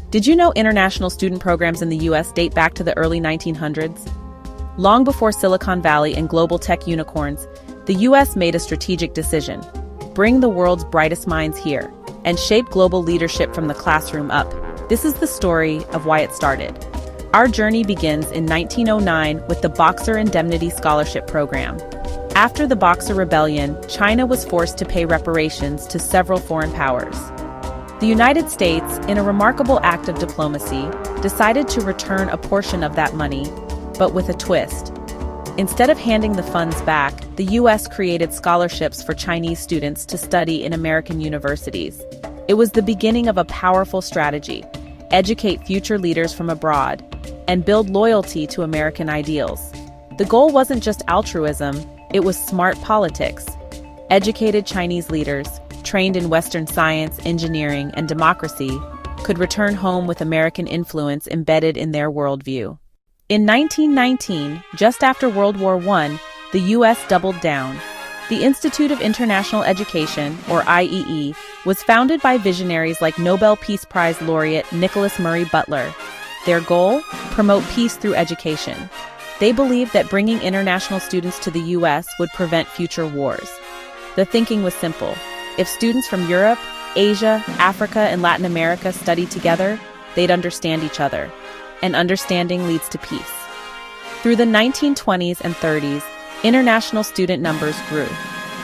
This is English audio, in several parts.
Did you know international student programs in the US date back to the early 1900s? Long before Silicon Valley and global tech unicorns, the US made a strategic decision: bring the world's brightest minds here and shape global leadership from the classroom up. This is the story of why it started. Our journey begins in 1909 with the Boxer Indemnity Scholarship Program. After the Boxer Rebellion, China was forced to pay reparations to several foreign powers. The United States, in a remarkable act of diplomacy, decided to return a portion of that money, but with a twist. Instead of handing the funds back, the U.S. created scholarships for Chinese students to study in American universities. It was the beginning of a powerful strategy: educate future leaders from abroad and build loyalty to American ideals. The goal wasn't just altruism, it was smart politics. Educated Chinese leaders, trained in Western science, engineering, and democracy, could return home with American influence embedded in their worldview. In 1919, just after World War I, the U.S. doubled down. The Institute of International Education, or IEE, was founded by visionaries like Nobel Peace Prize laureate Nicholas Murray Butler. Their goal? Promote peace through education. They believed that bringing international students to the U.S. would prevent future wars. The thinking was simple: if students from Europe, Asia, Africa, and Latin America studied together, they'd understand each other. And understanding leads to peace. Through the 1920s and 30s, international student numbers grew.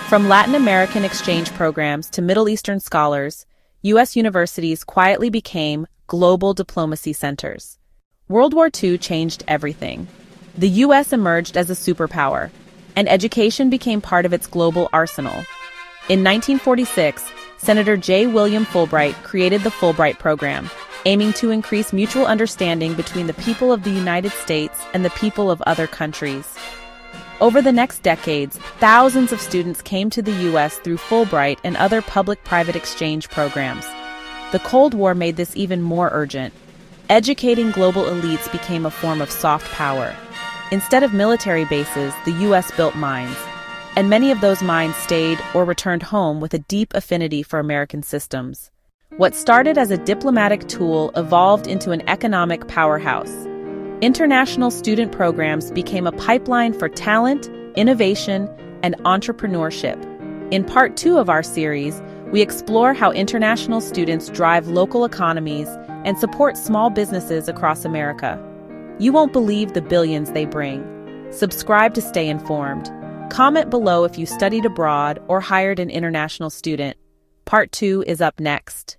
From Latin American exchange programs to Middle Eastern scholars, U.S. universities quietly became global diplomacy centers. World War II changed everything. The U.S. emerged as a superpower, and education became part of its global arsenal. In 1946, Senator J. William Fulbright created the Fulbright program, aiming to increase mutual understanding between the people of the United States and the people of other countries. Over the next decades, thousands of students came to the U.S. through Fulbright and other public-private exchange programs. The Cold War made this even more urgent. Educating global elites became a form of soft power. Instead of military bases, the U.S. built mines, and many of those minds stayed or returned home with a deep affinity for American systems. What started as a diplomatic tool evolved into an economic powerhouse. International student programs became a pipeline for talent, innovation, and entrepreneurship. In part 2 of our series, we explore how international students drive local economies and support small businesses across America. You won't believe the billions they bring. Subscribe to stay informed. Comment below if you studied abroad or hired an international student. Part 2 is up next.